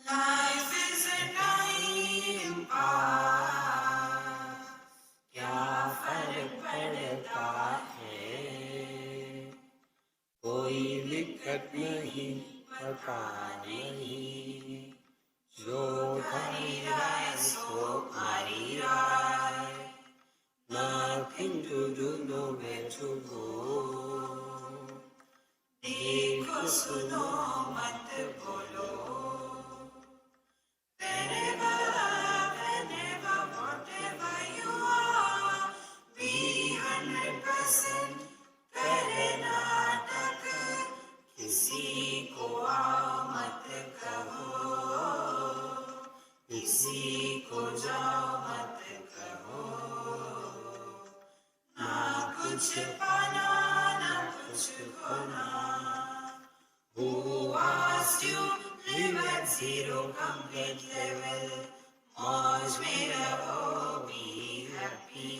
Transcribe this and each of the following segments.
Life is a time pass, क्या फर्क पड़ता है, कोई दिक्कत नहीं, पता नहीं, जो थारी राय सो मारी राय, nothing to do, nowhere to go, देखो सुनो मत बोलो, wherever, whenever, whatever you are, be 100% करे नाटक, किसी को आओ मत कहो, किसी को जाओ मत कहो, ना कुछ पाना ना कुछ खोना, who asked you live at zero complete level, मौज में रहो, be happy.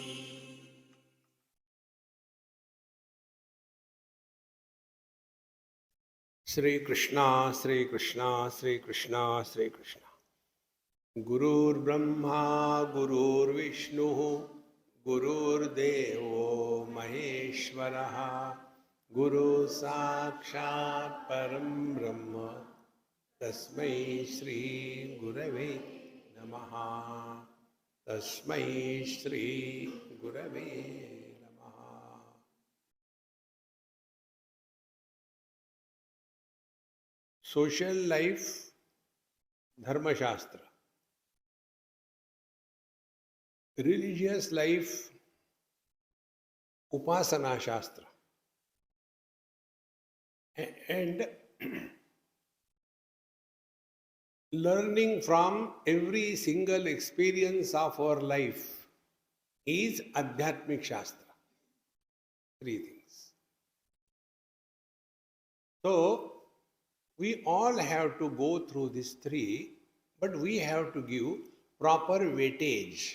Shri Krishna, Shri Krishna, Shri Krishna, Shri Krishna. Gurur Brahma, Gurur Vishnu, Gurur Devo Maheshwaraha, Guru Sakshat Param Brahma, Tasmai Shri Gurave Namaha, Tasmai Shri Gurave Namaha. Social life, Dharma Shastra. Religious life, Upasana Shastra. And learning from every single experience of our life is Adhyatmic Shastra. Three things. So, we all have to go through these three, but we have to give proper weightage.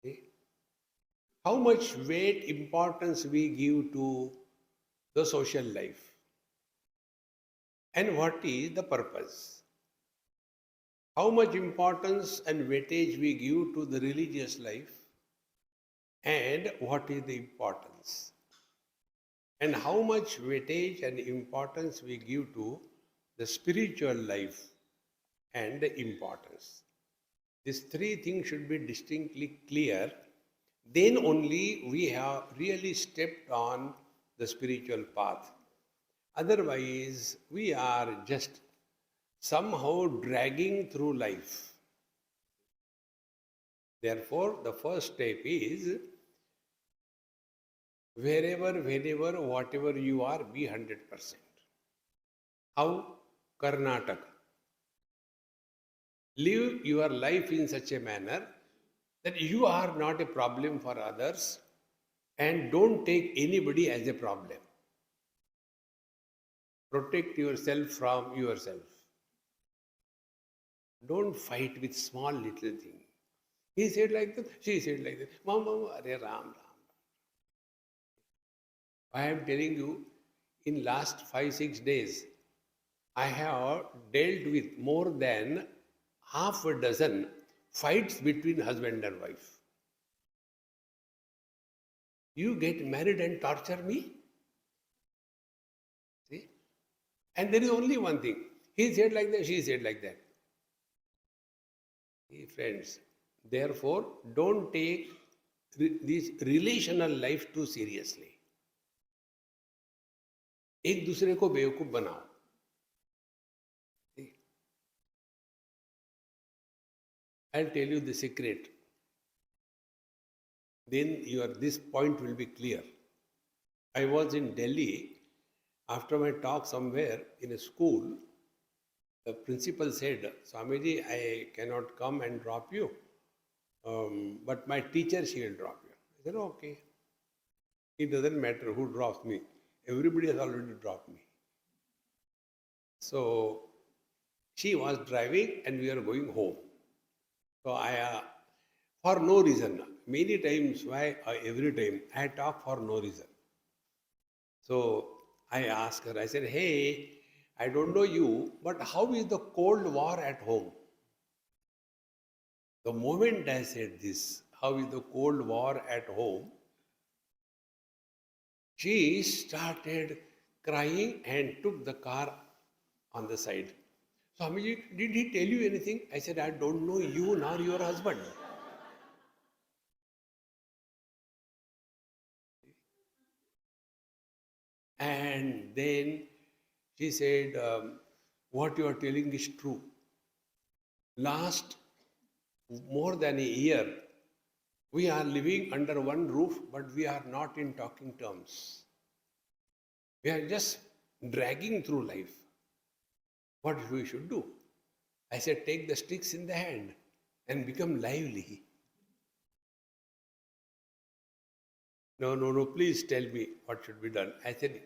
Okay? How much weight, importance we give to the social life? And what is the purpose? How much importance and weightage we give to the religious life? And what is the importance? And how much weightage and importance we give to the spiritual life and the importance. These three things should be distinctly clear. Then only we have really stepped on the spiritual path. Otherwise, we are just somehow dragging through life. Therefore, the first step is wherever, whenever, whatever you are, be 100%. How? Karnataka. Live your life in such a manner that you are not a problem for others and don't take anybody as a problem. Protect yourself from yourself. Don't fight with small little thing. He said like that, she said like that. Mama, Hare Ram, Ram. I am telling you, in last 5-6 days, I have dealt with more than half a dozen fights between husband and wife. You get married and torture me? See? And there is only one thing. He said like that, she said like that. See, friends, therefore, don't take this relational life too seriously. एक दूसरे को बेवकूफ बनाओ. I'll tell you the secret. Then this point will be clear. I was in Delhi after my talk somewhere in a school. The principal said, Swamiji, I cannot come and drop you, but my teacher, she will drop you. I said, okay. It doesn't matter who drops me. Everybody has already dropped me. So she was driving and we are going home. So I, for no reason, many times, every time, I talk for no reason. So I asked her, I said, hey, I don't know you, but how is the Cold War at home? The moment I said this, how is the Cold War at home? She started crying and took the car on the side. Swamiji, did he tell you anything? I said, I don't know you nor your husband. And then she said, what you are telling is true. Last more than a year, we are living under one roof, but we are not in talking terms. We are just dragging through life. What we should do? I said, take the sticks in the hand and become lively. No, please tell me what should be done. I said,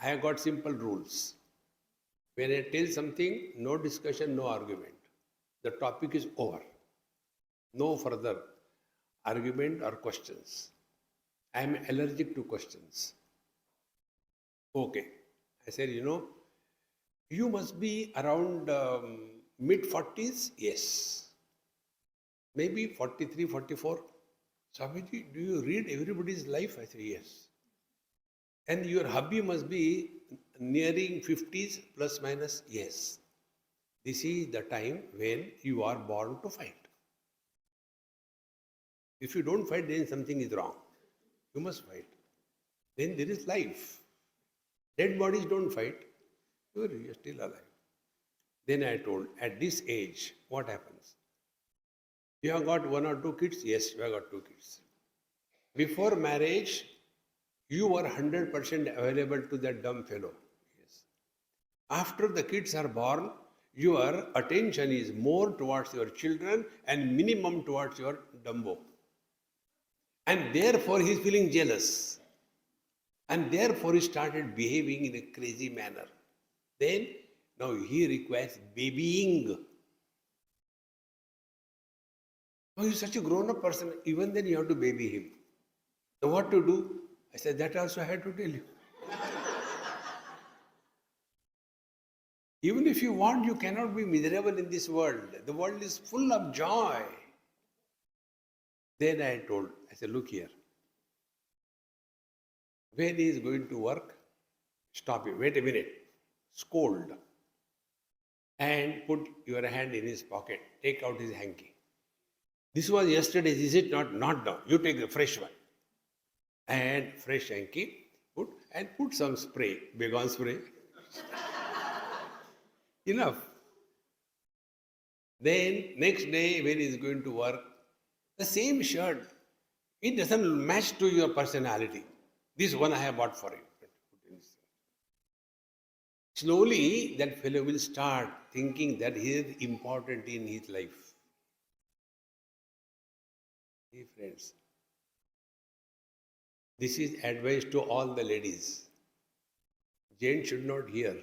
I have got simple rules. When I tell something, no discussion, no argument. The topic is over. No further argument or questions. I am allergic to questions. Okay. I said, you must be around mid 40s? Yes. Maybe 43, 44. Swamiji, do you read everybody's life? I said, yes. And your hubby must be nearing 50s plus minus? Yes. This is the time when you are born to fight. If you don't fight, then something is wrong. You must fight. Then there is life. Dead bodies don't fight. You are still alive. Then I told, at this age, what happens? You have got 1 or 2 kids? Yes, you have got 2 kids. Before marriage, you were 100% available to that dumb fellow. Yes. After the kids are born, your attention is more towards your children and minimum towards your dumbo. And therefore he is feeling jealous. And therefore he started behaving in a crazy manner. Then, now he requires babying. Oh, he's such a grown-up person, even then you have to baby him. So what to do? I said, that also I had to tell you. Even if you want, you cannot be miserable in this world. The world is full of joy. Then I told, I said, look here. When he is going to work, stop him. Wait a minute. Scold. And put your hand in his pocket. Take out his hanky. This was yesterday's, is it not? Not now. You take the fresh one. And fresh hanky. Put some spray. Baygon spray. Enough. Then next day when he is going to work, the same shirt, it doesn't match to your personality. This one I have bought for you. Slowly that fellow will start thinking that he is important in his life. Hey friends, this is advice to all the ladies. Jane should not hear.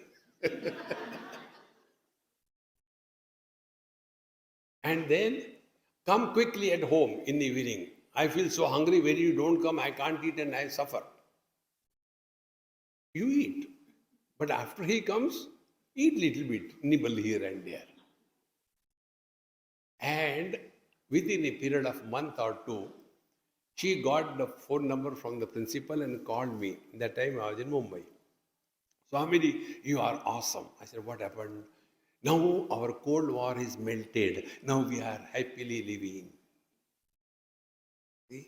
And then come quickly at home in the evening. I feel so hungry. When you don't come, I can't eat and I suffer. You eat. But after he comes, eat little bit, nibble here and there. And within a period of month or 2, she got the phone number from the principal and called me. That time I was in Mumbai. Swamiji, you are awesome. I said, what happened? Now our Cold War is melted. Now we are happily living. See?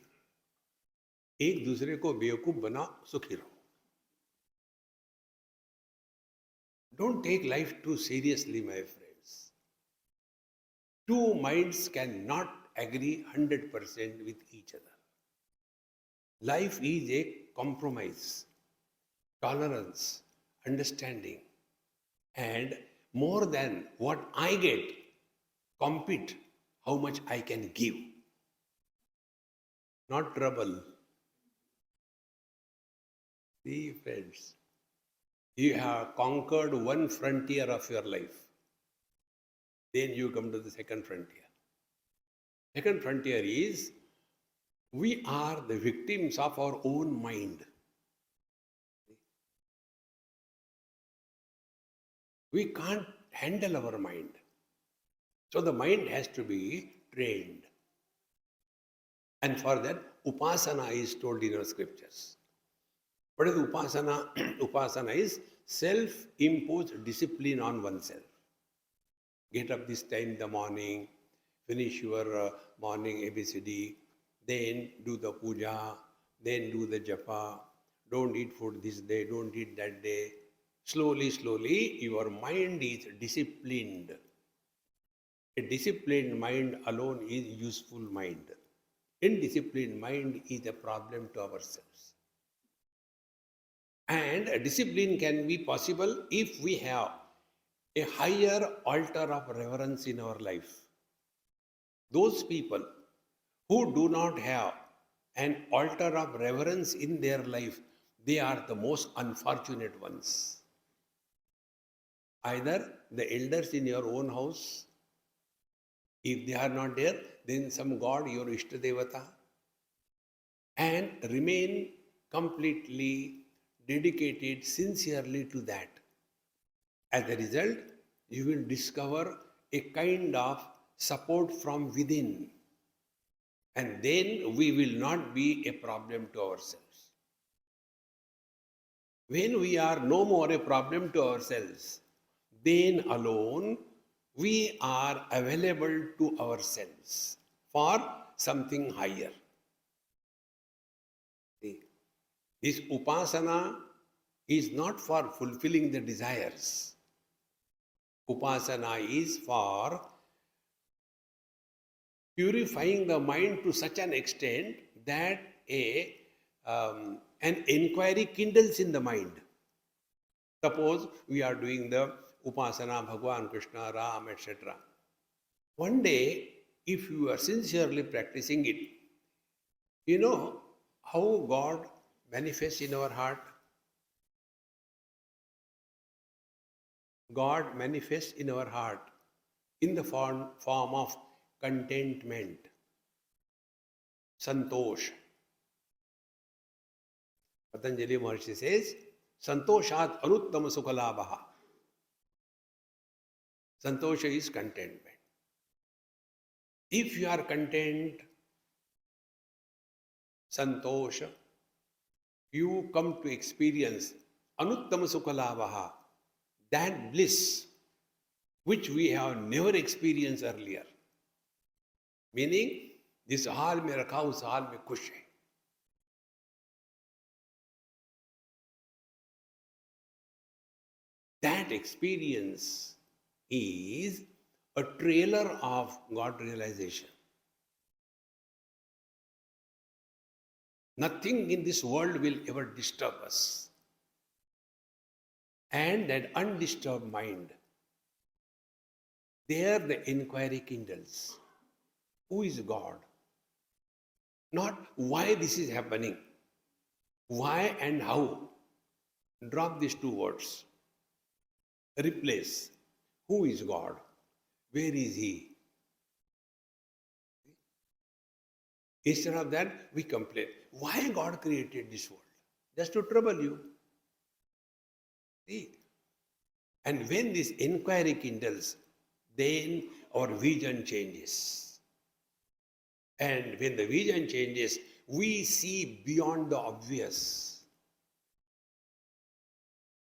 एक दूसरे को बेवकूफ बना सुखी रहो. Don't take life too seriously, my friends. Two minds cannot agree 100% with each other. Life is a compromise, tolerance, understanding, and more than what I get, compete how much I can give. Not trouble. See, friends, you have conquered one frontier of your life. Then you come to the second frontier. Second frontier is, we are the victims of our own mind. We can't handle our mind. So the mind has to be trained. And for that, upasana is told in our scriptures. What is upasana? Upasana is self-imposed discipline on oneself. Get up this time in the morning, finish your morning ABCD, then do the puja, then do the japa. Don't eat food this day, don't eat that day. Slowly, slowly, your mind is disciplined. A disciplined mind alone is useful mind. Indisciplined mind is a problem to ourselves. And a discipline can be possible if we have a higher altar of reverence in our life. Those people who do not have an altar of reverence in their life, they are the most unfortunate ones. Either the elders in your own house, if they are not there, then some god, your Ishtadevata, and remain completely dedicated sincerely to that. As a result, you will discover a kind of support from within, and then we will not be a problem to ourselves. When we are no more a problem to ourselves, then alone we are available to ourselves for something higher. See, this upasana is not for fulfilling the desires. Upasana is for purifying the mind to such an extent that an inquiry kindles in the mind. Suppose we are doing the upasana, Bhagwan, Krishna, Ram, etc. One day, if you are sincerely practicing it, you know how God manifests in our heart? God manifests in our heart in the form of contentment, santosh. Patanjali Maharshi says, santoshat anuttama sukhalabha. Santosha is contentment. If you are content, santosha, you come to experience anuttama sukhalabha, that bliss which we have never experienced earlier. Meaning, जिस हाल में रखा उस हाल में खुश है. That experience is a trailer of God realization. Nothing in this world will ever disturb us. And that undisturbed mind, there the inquiry kindles. Who is God? Not why this is happening. Why and how. Drop these two words. Replace. Who is God? Where is He? Instead of that, we complain. Why God created this world? Just to trouble you. See? And when this inquiry kindles, then our vision changes. And when the vision changes, we see beyond the obvious.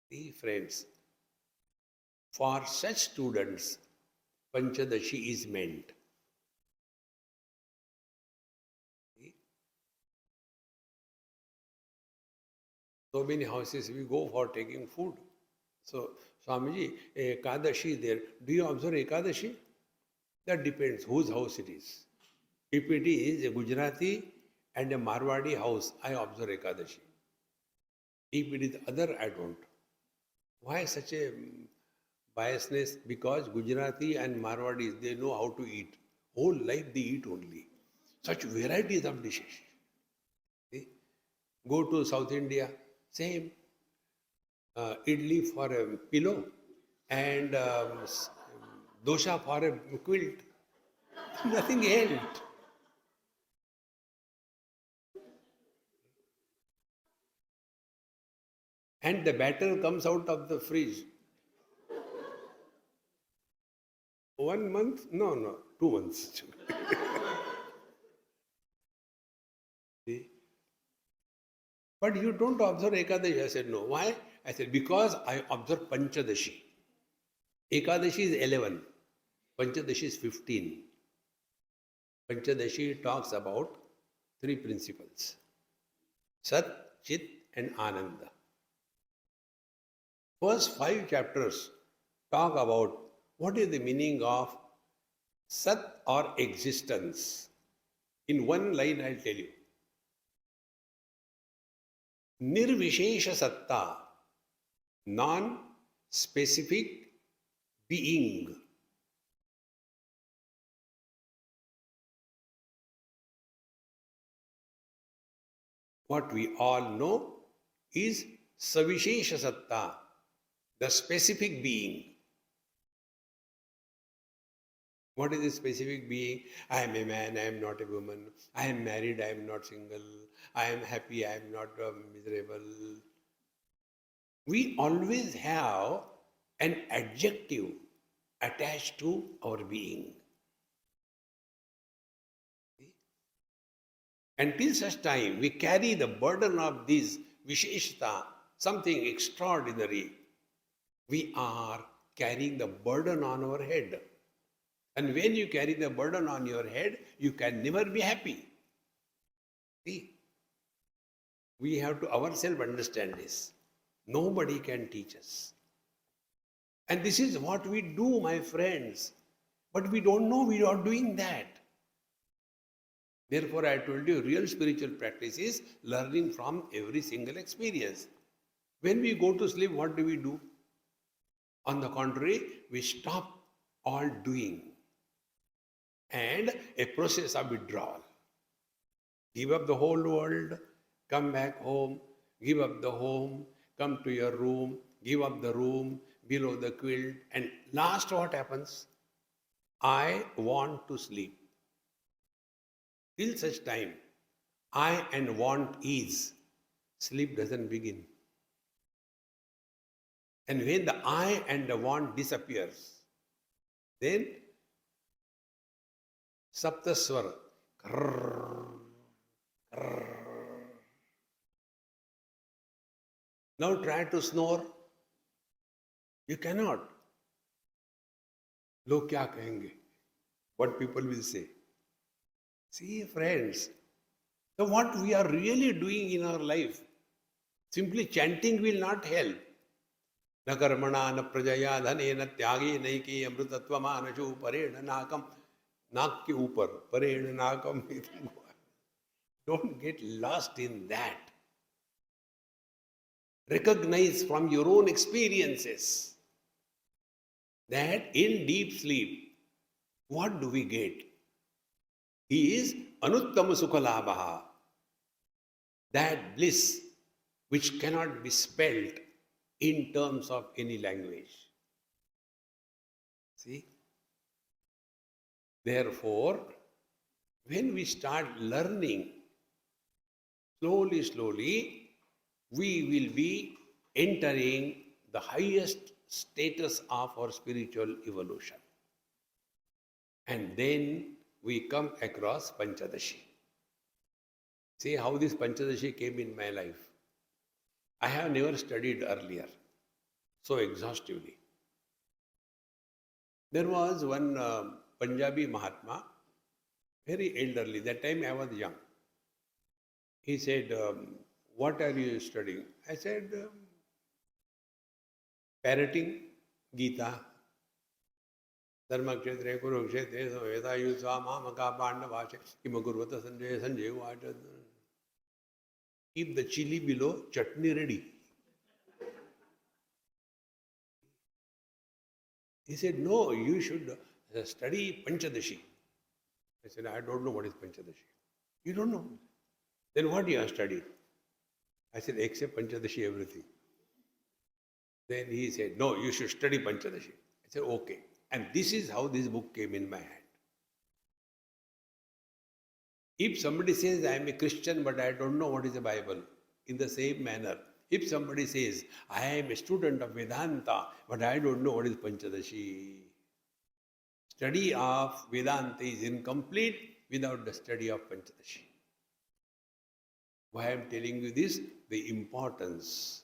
See, friends, for such students, Panchadashi is meant. See? So many houses we go for taking food. So, Swamiji, Ekadashi there. Do you observe Ekadashi? That depends whose house it is. If it is a Gujarati and a Marwadi house, I observe Ekadashi. If it is other, I don't. Why such a biasness? Because Gujarati and Marwadis, they know how to eat. Whole life they eat only. Such varieties of dishes. See? Go to South India, same. Idli for a pillow and dosha for a quilt. Nothing else. And the batter comes out of the fridge. 1 month? No, 2 months. See? But you don't observe Ekadashi. I said, no. Why? I said, because I observe Panchadashi. Ekadashi is 11. Panchadashi is 15. Panchadashi talks about 3 principles. Sat, Chit and Ananda. First 5 chapters talk about what is the meaning of Sat or existence. In one line I'll tell you. Nirvishesha Satta, non-specific being. What we all know is Savishesha Satta, the specific being. What is a specific being? I am a man, I am not a woman. I am married, I am not single. I am happy, I am not miserable. We always have an adjective attached to our being. Until such time, we carry the burden of this Visheshta, something extraordinary. We are carrying the burden on our head. And when you carry the burden on your head, you can never be happy. See? We have to ourselves understand this. Nobody can teach us. And this is what we do, my friends. But we don't know we are doing that. Therefore, I told you, real spiritual practice is learning from every single experience. When we go to sleep, what do? On the contrary, we stop all doing and a process of withdrawal. Give up the whole world, come back home, give up the home, come to your room, give up the room, below the quilt, and last what happens? I want to sleep. Till such time, I and want is, sleep doesn't begin. And when the I and the want disappears, then Saptaswara. Now try to snore. You cannot. Log kya kahenge? What people will say. See, friends, so what we are really doing in our life, simply chanting will not help. Na karmana, na prajaya, dhane, na tyage, naiki, amrutatvama, na shu, parena, nakam. Naak ke upar, parena, nakam. Don't get lost in that. Recognize from your own experiences that in deep sleep, what do we get? He is anuttama sukhalabha, that bliss which cannot be spelled in terms of any language. See? Therefore, when we start learning, slowly, we will be entering the highest status of our spiritual evolution. And then we come across Panchadashi. See how this Panchadashi came in my life. I have never studied earlier so exhaustively. There was one Punjabi Mahatma, very elderly. That time I was young. He said, what are you studying? I said, parroting Gita. Dharmakshetre, Kurukshetre, Samveda, Yudhva, Mamaka, Pandavashe, Kimagurvata, Sanjay, water. Keep the chili below, chutney ready. He said, no, you should study Panchadashi. I said, I don't know what is Panchadashi. You don't know? Then what you have studied? I said, except Panchadashi, everything. Then he said, no, you should study Panchadashi. I said, okay. And this is how this book came in my hand. If somebody says, I am a Christian, but I don't know what is the Bible, in the same manner, if somebody says, I am a student of Vedanta, but I don't know what is Panchadashi, Study of Vedanta is incomplete without the study of Panchadashi. Why I am telling you this? The importance.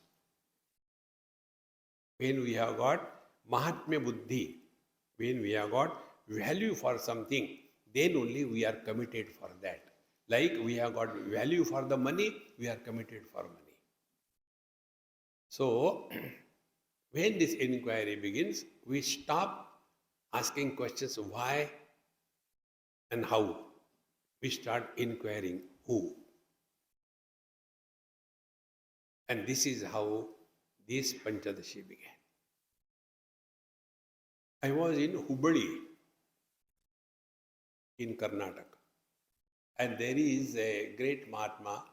When we have got Mahatmya Buddhi, when we have got value for something, then only we are committed for that. Like we have got value for the money, we are committed for money. So, when this inquiry begins, we stop asking questions why and how. We start inquiring who. And this is how this Panchadashi began. I was in Hubballi in Karnataka. And there is a great Mahatma,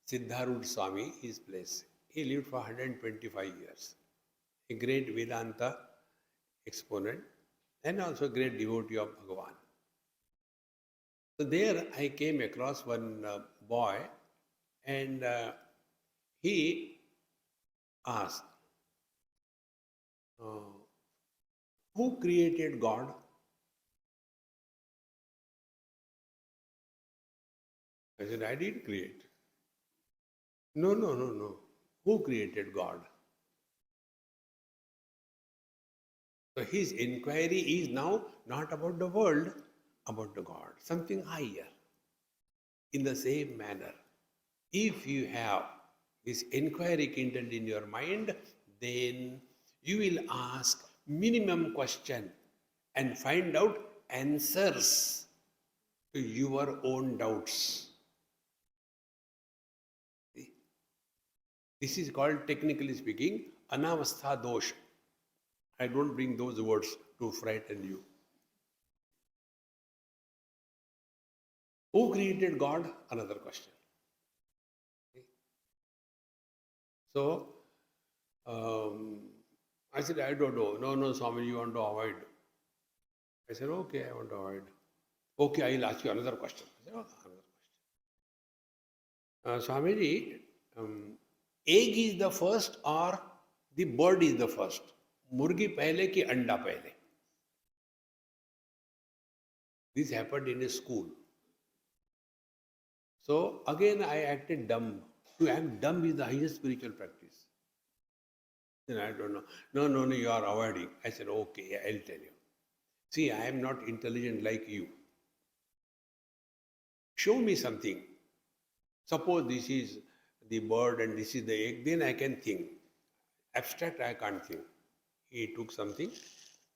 Siddharudha Swami, his place. He lived for 125 years. A great Vedanta exponent and also a great devotee of Bhagavan. So there I came across one boy and he asked, who created God? I said, I didn't create. No. Who created God? So his inquiry is now not about the world, about the God, something higher. In the same manner, if you have this inquiry kindled in your mind, then you will ask minimum question and find out answers to your own doubts. This is called, technically speaking, anavastha dosh. I don't bring those words to frighten you. Who created God? Another question. So, I said, I don't know. No, Swami, you want to avoid. I said, okay, I want to avoid. Okay, I will ask you another question. I said, oh, another question. Swamiji, egg is the first or the bird is the first? Murgi pehle ki anda pehle? This happened in a school. So again I acted dumb. To act dumb is the highest spiritual practice. Then I don't know. No, you are avoiding. I said, okay, I'll tell you. See, I am not intelligent like you. Show me something. Suppose this is the bird and this is the egg, then I can think. Abstract, I can't think. He took something,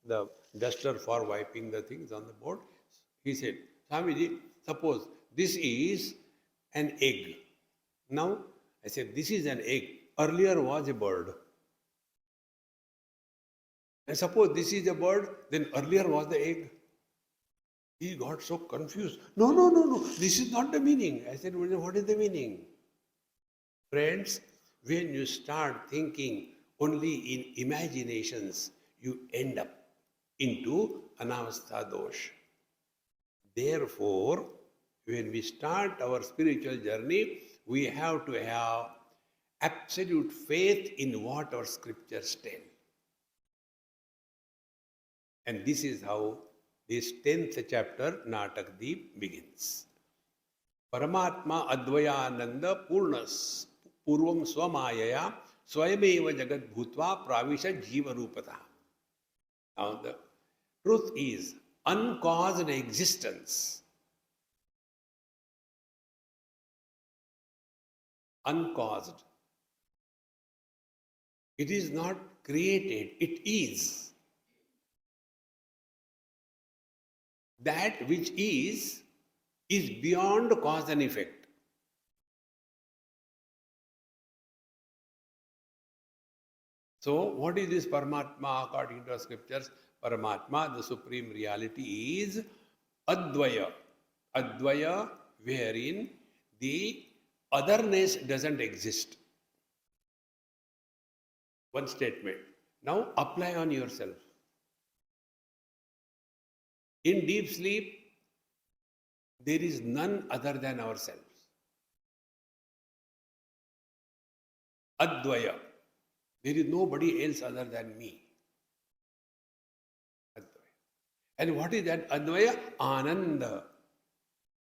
the duster for wiping the things on the board. He said, Swamiji, suppose this is an egg. Now, I said, this is an egg. Earlier was a bird. And suppose this is a bird, then earlier was the egg. He got so confused. No. This is not the meaning. I said, what is the meaning? Friends, when you start thinking only in imaginations, you end up into anavastha dosh. Therefore, when we start our spiritual journey, we have to have absolute faith in what our scriptures tell. And this is how this 10th chapter, Natak Deep, begins. Paramatma Advayananda Purnas Purvam Swamayaya Swayameva Jagat Bhutva Pravisha Jiva Rupata. Now the truth is uncaused existence. Uncaused. It is not created, it is. That which is beyond cause and effect. So, what is this Paramatma according to the scriptures? Paramatma, the supreme reality, is Advaya. Advaya, wherein the otherness doesn't exist. One statement. Now, apply on yourself. In deep sleep, there is none other than ourselves. Advaya. There is nobody else other than me. Advaya. And what is that Advaya? Ananda.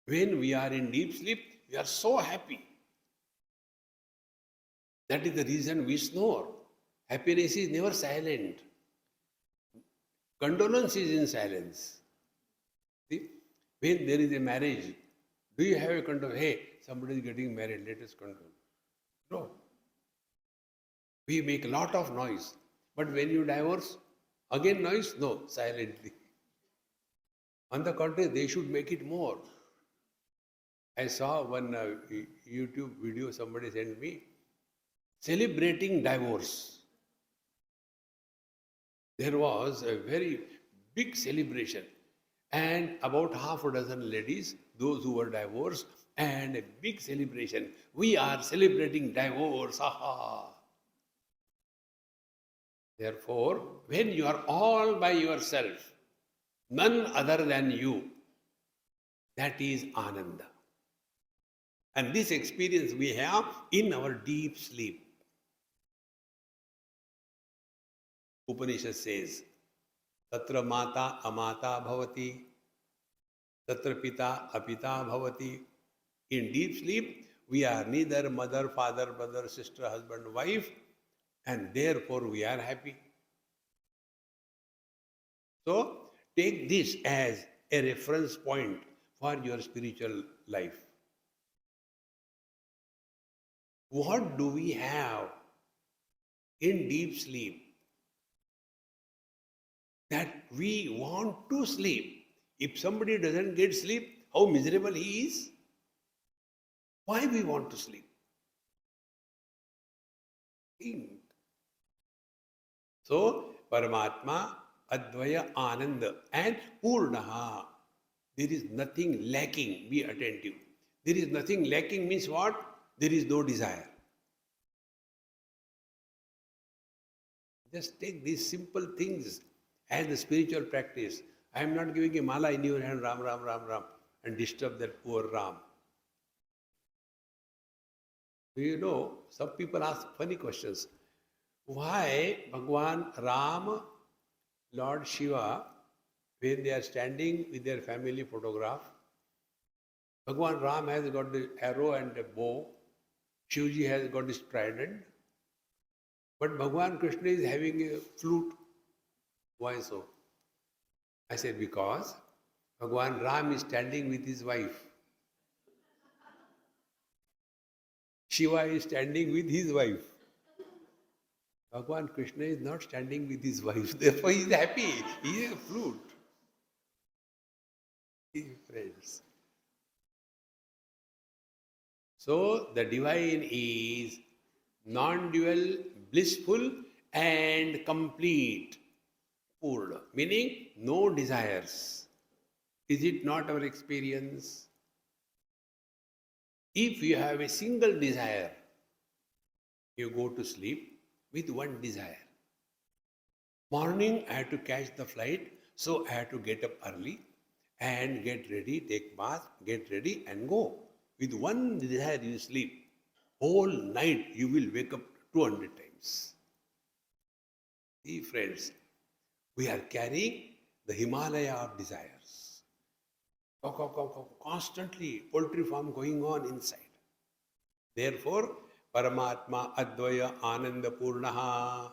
When we are in deep sleep, we are so happy. That is the reason we snore. Happiness is never silent. Condolence is in silence. See? When there is a marriage, do you have a condolence? Hey, somebody is getting married, let us condole. No. We make a lot of noise. But when you divorce, again noise? No, silently. On the contrary, they should make it more. I saw one YouTube video somebody sent me celebrating divorce. There was a very big celebration, and about half a dozen ladies, those who were divorced, and a big celebration. We are celebrating divorce. Aha. Therefore, when you are all by yourself, none other than you, that is Ananda. And this experience we have in our deep sleep. Upanishad says, Tatra mata amata bhavati, Tatra pita apita bhavati. In deep sleep, we are neither mother, father, brother, sister, husband, wife, and therefore we are happy. So, take this as a reference point for your spiritual life. What do we have in deep sleep that we want to sleep? If somebody doesn't get sleep, how miserable he is? Why we want to sleep? Think. So, Paramatma, Advaya, Ananda, and Purnaha. There is nothing lacking. Be attentive. There is nothing lacking means what? There is no desire. Just take these simple things as the spiritual practice. I am not giving a mala in your hand, Ram, Ram, Ram, Ram, and disturb that poor Ram. You know, some people ask funny questions. Why Bhagwan Ram, Lord Shiva, when they are standing with their family photograph, Bhagwan Ram has got the arrow and a bow, Shivji has got his trident, but Bhagwan Krishna is having a flute. Why so? I said, because Bhagwan Ram is standing with his wife. Shiva is standing with his wife. Bhagwan Krishna is not standing with his wife. Therefore, he is happy. He is a flute. Friends. So, the divine is non-dual, blissful, and complete. Purna, meaning no desires. Is it not our experience? If you have a single desire, you go to sleep with one desire. Morning, I have to catch the flight, so I have to get up early and get ready, take bath, get ready and go. With one desire you sleep. Whole night you will wake up 200 times. See friends, we are carrying the Himalaya of desires. Constantly poultry farm going on inside. Therefore, Paramatma Advaya Ananda Purnaha.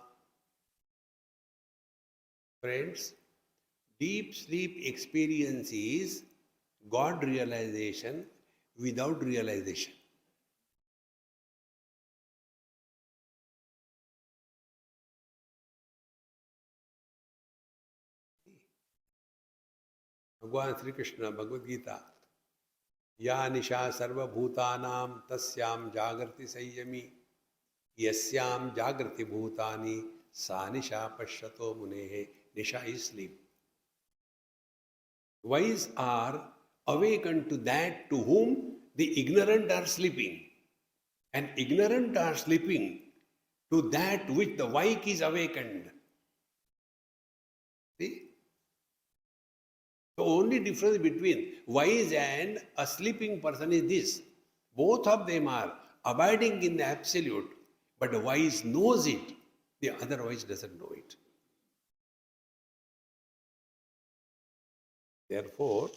Friends, deep sleep experience is God realization without realization. Bhagavan Sri Krishna, Bhagavad Gita, Ya Nisha Sarva Bhutanam Tasyam Jagrati Sayyami Yasyam Jagrati Bhutani Sa Nisha Pashyato Munehe. Nisha is sleep. Wise are awakened to that to whom the ignorant are sleeping, and ignorant are sleeping to that which the wise is awakened. See? The only difference between wise and a sleeping person is this. Both of them are abiding in the absolute, but the wise knows it, the other wise doesn't know it. Therefore,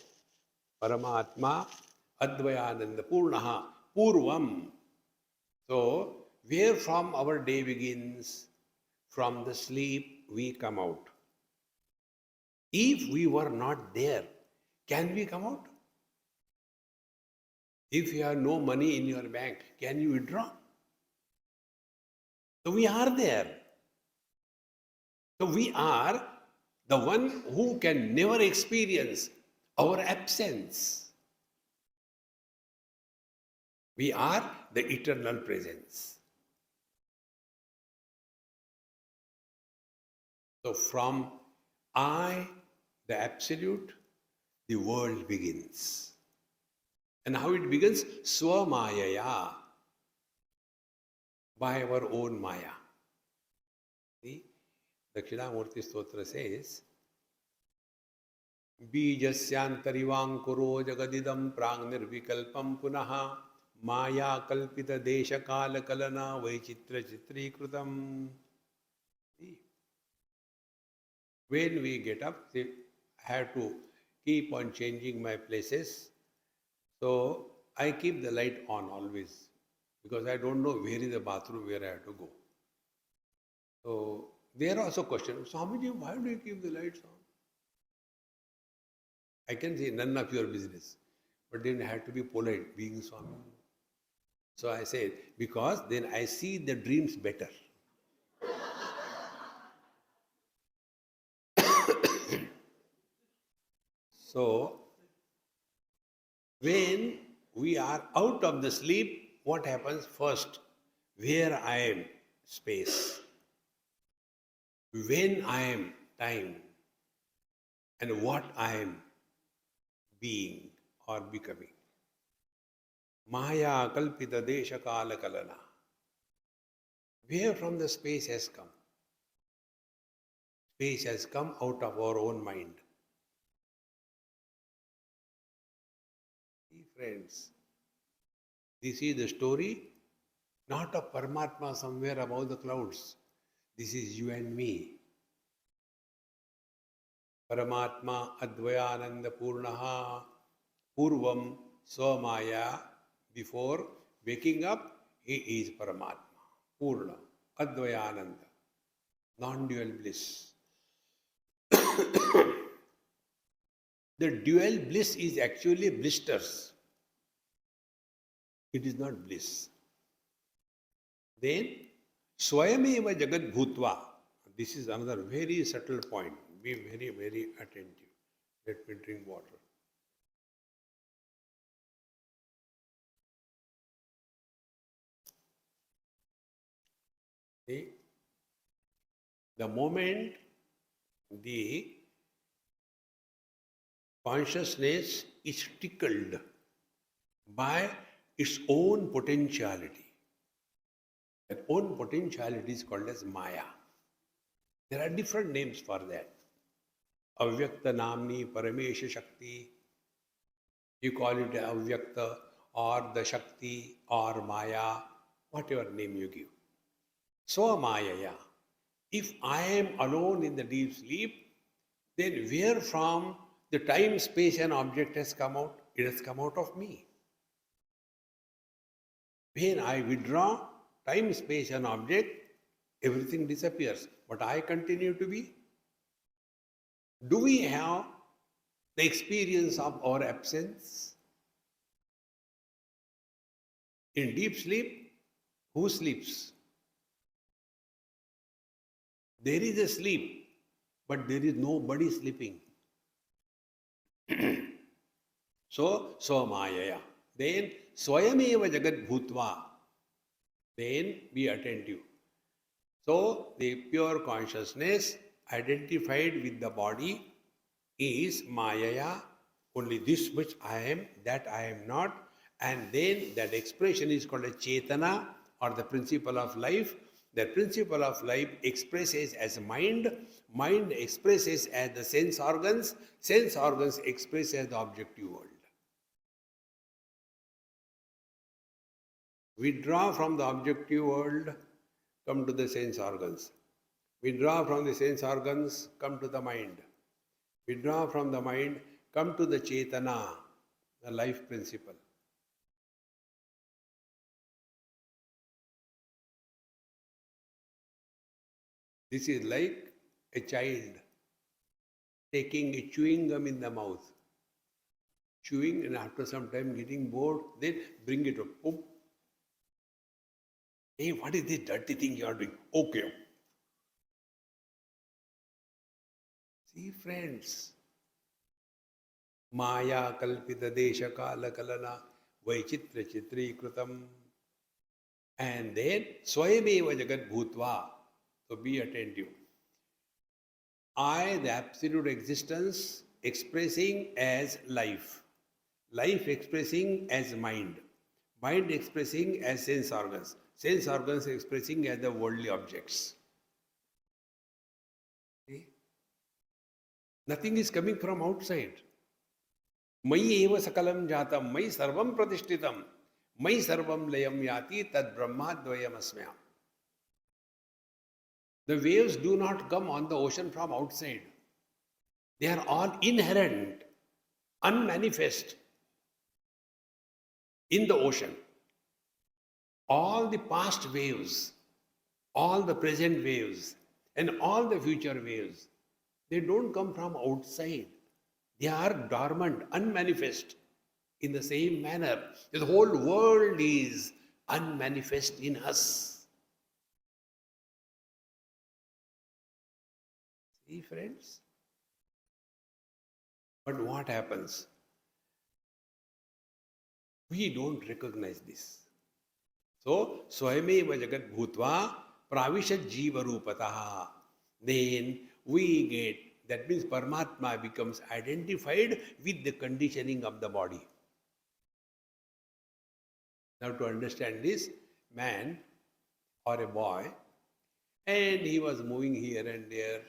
Paramatma Advayananda Purnaha Purvam. So, where from our day begins? From the sleep we come out. If we were not there, can we come out? If you have no money in your bank, can you withdraw? So we are there. So we are the one who can never experience our absence. We are the eternal presence. So from I, the absolute, the world begins. And how it begins? Swamayaya, by our own Maya. See, Dakshinamurti Stotra says, Bijasyantarivangkuro jagadidam prang nirvikalpam punaha maya kalpita desha kala kalana vaichitra chitri krutam. When we get up, I have to keep on changing my places. So I keep the light on always because I don't know where is the bathroom where I have to go. So there are also questions, Swamiji, why do you keep the lights on? I can say none of your business, but then I have to be polite, being Swami. So I said, because then I see the dreams better. So, when we are out of the sleep, what happens first? Where I am, space. When I am, time. And what I am, being or becoming. Maya kalpita desha kala kalana. Where from the space has come? Space has come out of our own mind. See, friends, this is the story not of Paramatma somewhere above the clouds. This is you and me. Paramatma Advayananda Purnaha Purvam Swamaya. Before waking up, he is Paramatma. Purna, Advayananda, non-dual bliss. The dual bliss is actually blisters. It is not bliss. Then, Swayameva Jagat Bhutva. This is another very subtle point. Be very, very attentive. Let me drink water. See, the moment the consciousness is tickled by its own potentiality, that own potentiality is called as Maya. There are different names for that. Avyakta Namni Paramesha Shakti. You call it Avyakta or the Shakti or Maya, whatever name you give. So Mayaya. If I am alone in the deep sleep, then where from the time, space and object has come out? It has come out of me. When I withdraw time, space and object, everything disappears. But I continue to be. Do we have the experience of our absence? In deep sleep, who sleeps? There is a sleep, but there is nobody sleeping. So Mayaya. Then Swayameva Jagat Bhutva. Then be attentive. So the pure consciousness identified with the body is Mayaya. Only this much I am, that I am not. And then that expression is called a Chetana or the principle of life. The principle of life expresses as mind, mind expresses as the sense organs express as the objective world. Withdraw from the objective world, come to the sense organs. Withdraw from the sense organs, come to the mind. Withdraw from the mind, come to the Chetana, the life principle. This is like a child taking a chewing gum in the mouth, chewing, and after some time getting bored, then bring it up. Oh. Hey, what is this dirty thing you are doing? Okay. See, friends, Maya kalpita desha kala kalana vaichitra chitri kritam. And then Swayameva jagat bhutva. So be attentive. I, the absolute existence, expressing as life. Life expressing as mind. Mind expressing as sense organs. Sense organs expressing as the worldly objects. See? Nothing is coming from outside. Mayi eva sakalam jatam, mayi sarvam pratishtitam, mayi sarvam layam yati tad brahmadvayam asmya. The waves do not come on the ocean from outside. They are all inherent, unmanifest in the ocean. All the past waves, all the present waves, and all the future waves, they don't come from outside. They are dormant, unmanifest in the same manner. The whole world is unmanifest in us. See, friends? But what happens? We don't recognize this. So, Swayameva jagat bhutva pravishat jiva rupataha. Then we get, that means Paramatma becomes identified with the conditioning of the body. Now to understand this, man or a boy, and he was moving here and there.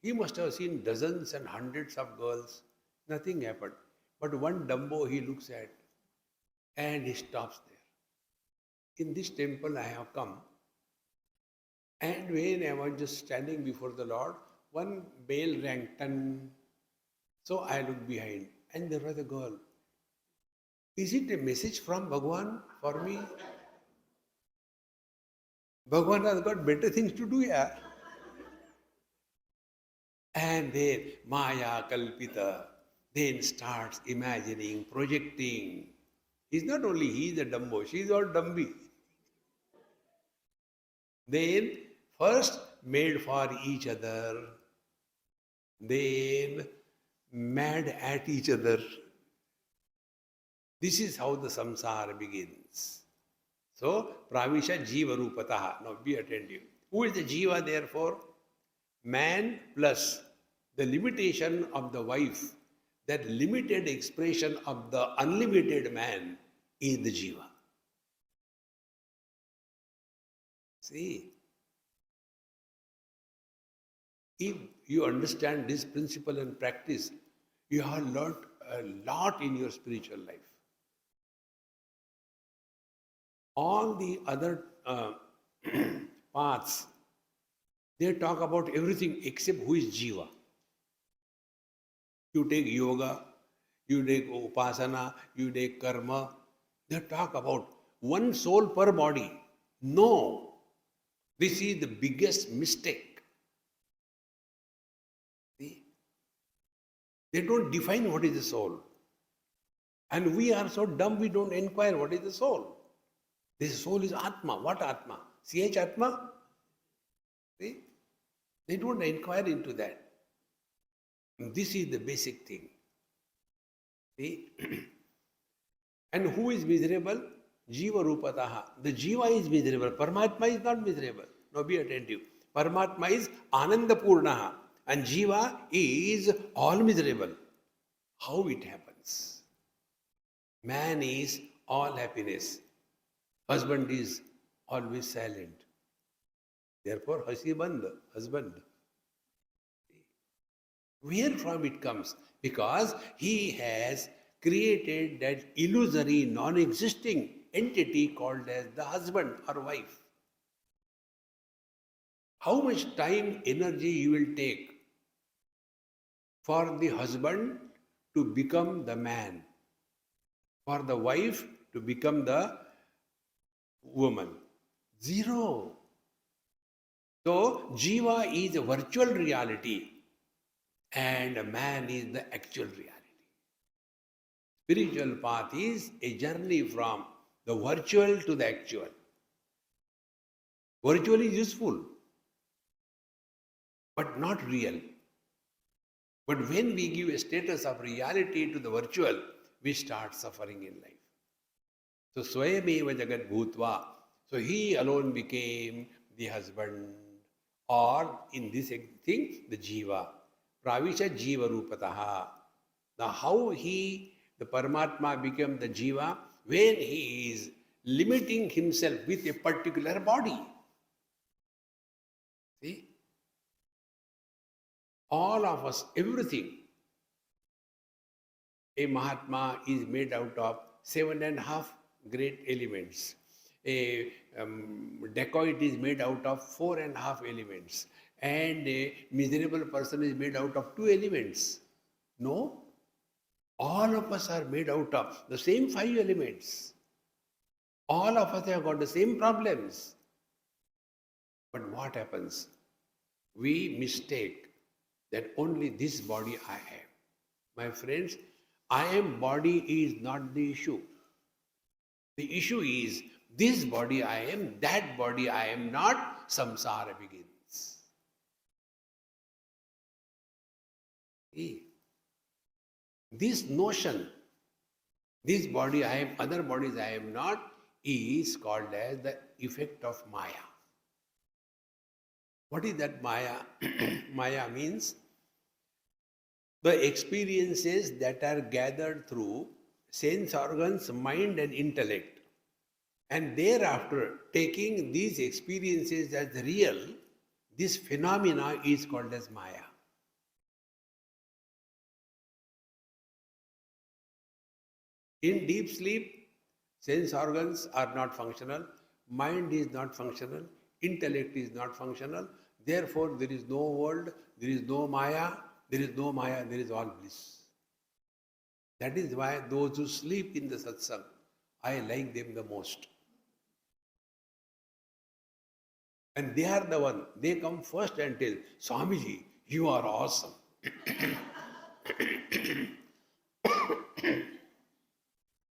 He must have seen dozens and hundreds of girls. Nothing happened. But one Dumbo he looks at and he stops there. In this temple I have come, and when I was just standing before the Lord, one bell rang, tan. So I looked behind, and there was a girl. Is it a message from Bhagwan for me? Bhagwan has got better things to do, yeah. And then Maya Kalpita then starts imagining, projecting. He's not only he is a Dumbo, she is all Dumbi. Then first made for each other, then mad at each other. This is how the samsara begins. So, pravisha jiva rupataha. Now be attentive. Who is the jiva therefore? Man plus the limitation of the wife, that limited expression of the unlimited man is the jiva. See, if you understand this principle and practice, you have learnt a lot in your spiritual life. All the other paths, they talk about everything except who is jiva. You take yoga, you take upasana, you take karma, they talk about one soul per body. No, this is the biggest mistake. See? They don't define what is the soul. And we are so dumb, we don't inquire what is the soul. This soul is Atma. What Atma? CH Atma? See? They don't inquire into that. This is the basic thing. See? And who is miserable? Jiva Rupataha. The Jiva is miserable. Paramatma is not miserable. Now be attentive. Paramatma is Ananda Purnaha. And Jiva is all miserable. How it happens? Man is all happiness. Husband is always silent. Therefore, Hasiband, husband. Where from it comes? Because he has created that illusory, non-existing entity called as the husband or wife. How much time, energy you will take for the husband to become the man, for the wife to become the woman. Zero. So, Jiva is a virtual reality and man is the actual reality. Spiritual path is a journey from the virtual to the actual. Virtual is useful, but not real. But when we give a status of reality to the virtual, we start suffering in life. So Swayameva Jagat Bhutva. So he alone became the husband, or in this thing, the Jiva. Pravisha Jiva Rupataha. Now how the Paramatma became the Jiva? When he is limiting himself with a particular body. See? All of us, everything. A Mahatma is made out of 7.5 great elements. A dacoit is made out of 4.5 elements. And a miserable person is made out of 2 elements. No. All of us are made out of the same 5 elements. All of us have got the same problems. But what happens? We mistake that only this body I have. My friends, I am body is not the issue. The issue is this body I am, that body I am not, samsara begins. See? This notion, this body I am, other bodies I am not, is called as the effect of Maya. What is that Maya? Maya means the experiences that are gathered through sense organs, mind and intellect. And thereafter, taking these experiences as real, this phenomena is called as Maya. In deep sleep, sense organs are not functional, mind is not functional, intellect is not functional. Therefore, there is no world, there is no Maya, there is no Maya, there is all bliss. That is why those who sleep in the satsang, I like them the most. And they are the one, they come first and tell, Swamiji, you are awesome.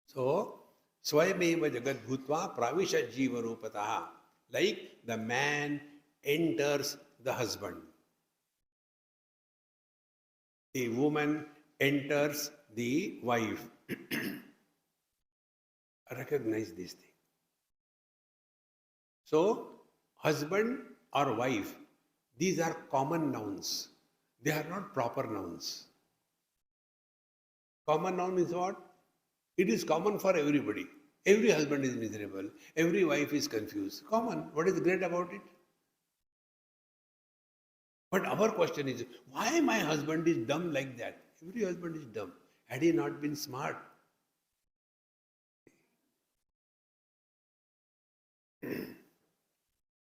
So, Swayameva Jagat Bhutva Pravisha Jiva Rupataha. Like the man enters the husband. The woman enters the wife. Recognize this thing. So, husband or wife, these are common nouns. They are not proper nouns. Common noun is what? It is common for everybody. Every husband is miserable. Every wife is confused. Common. What is great about it? But our question is, why my husband is dumb like that? Every husband is dumb. Had he not been smart?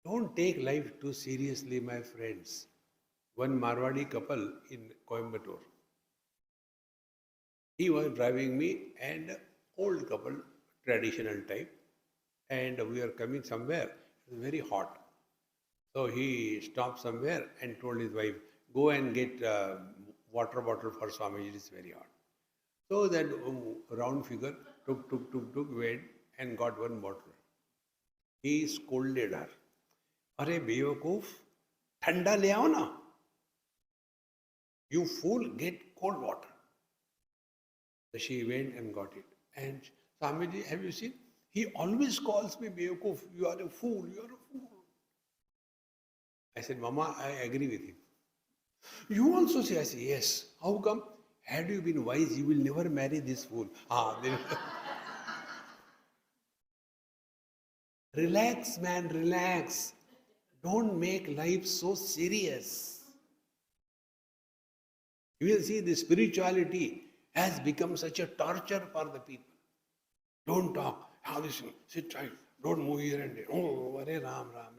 Don't take life too seriously, my friends. One Marwadi couple in Coimbatore. He was driving me and old couple, traditional type, and we are coming somewhere. It was very hot. So he stopped somewhere and told his wife, go and get water bottle for Swamiji, it is very hot. So that round figure took, went and got one bottle. He scolded her. Arey Bevakoof, thanda le aao na. You fool, get cold water. So she went and got it. And Swamiji, have you seen? He always calls me Bevakoof. You are a fool, you are a fool. I said, Mama, I agree with him. You also say, I say, yes. How come? Had you been wise, you will never marry this fool. Relax, man, relax. Don't make life so serious. You will see the spirituality has become such a torture for the people. Don't talk. How this? Sit tight. Don't move here and there. Oh, Hare Ram, Ram, Ram, Ram.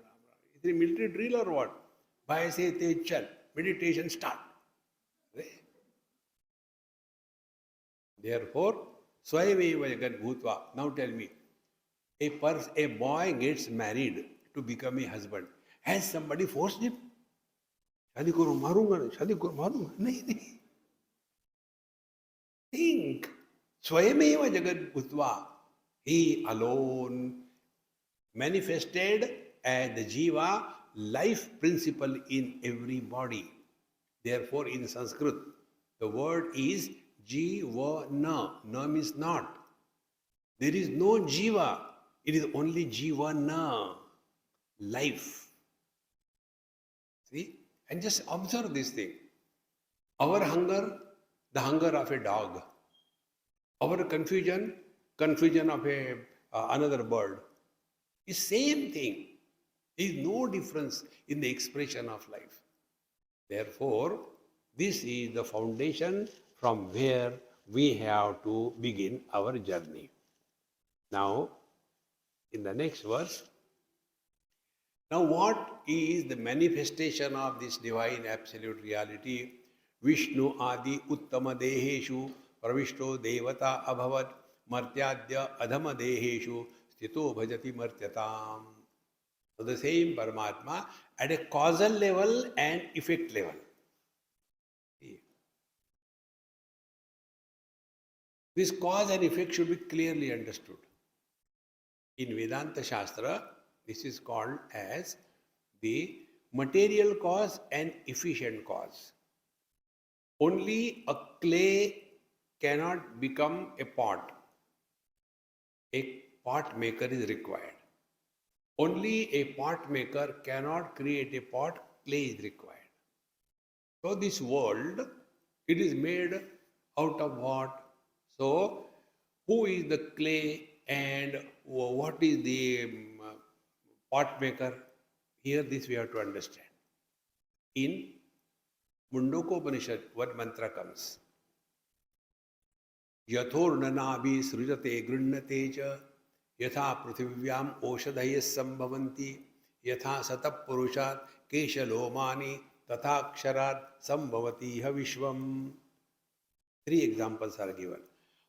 Is it a military drill or what? Bhai se tej chal. Meditation start. Therefore, Swami jagat bhutva. Now tell me, a boy gets married to become a husband. Has somebody forced him? शादी करो मारूंगा नहीं, शादी करो मारूंगा नहीं, नहीं. Think. Swayameva Jagat Bhutva. He alone manifested as the Jiva, life principle in every body. Therefore, in Sanskrit, the word is Jiva-na. Na means not. There is no Jiva. It is only Jiva-na. Life. See? And just observe this thing. Our hunger, the hunger of a dog. Our confusion, confusion of another bird. Is same thing. There is no difference in the expression of life. Therefore, this is the foundation from where we have to begin our journey. Now, in the next verse, now what is the manifestation of this divine absolute reality? Vishnu adi uttama deheshu pravishto devata abhavat martyadya adhama deheshu sthito bhajati martyatam. So the same Paramatma at a causal level and effect level. This cause and effect should be clearly understood. In Vedanta Shastra, this is called as the material cause and efficient cause. Only a clay cannot become a pot. A pot maker is required. Only a pot maker cannot create a pot, clay is required. So this world, it is made out of what? So, who is the clay and what is the pot maker? Here this we have to understand. In Mundokopanishad, what mantra comes? Yathornanabi srujate grunnate cha yatha pruthivyam oshadhayas sambhavanti yatha satap purushat keshalomani tatha ksharat sambhavati ha vishvam. 3 examples are given.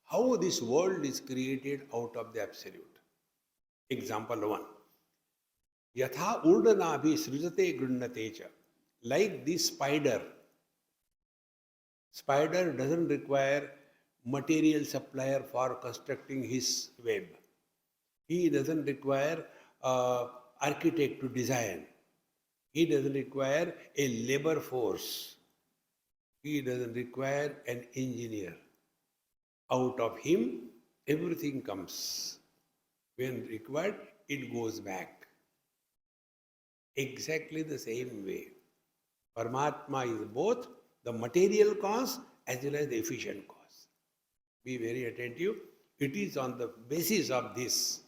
How this world is created out of the absolute. Example 1. Yatha urdhanabhi srujate grunnatecha. Like this spider. Spider doesn't require material supplier for constructing his web. He doesn't require architect to design. He doesn't require a labor force. He doesn't require an engineer. Out of him, everything comes. When required, it goes back. Exactly the same way. Paramatma is both the material cause as well as the efficient cause. Be very attentive. It is on the basis of this.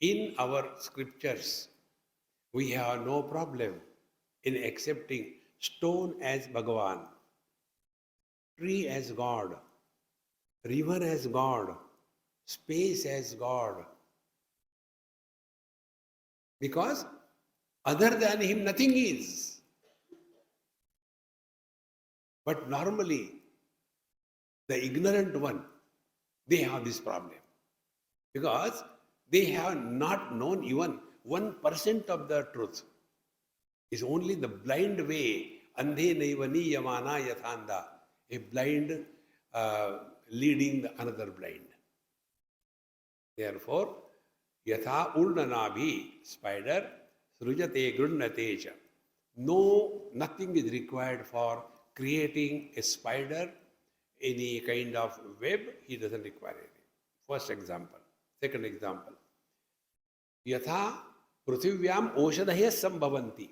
In our scriptures, we have no problem in accepting stone as Bhagavan, tree as God, river as God, space as God. Because other than him, nothing is. But normally, the ignorant one, they have this problem. Because they have not known even 1% of the truth. It's only the blind way, andhe naivani yamana yathanda, a blind leading another blind. Therefore, yatha urnanabhi, spider, srujate grunnatecha. No, nothing is required for creating a spider, any kind of web, he doesn't require anything. First example. Second example. Yatha pruthivyam oshadhaya sambhavanti.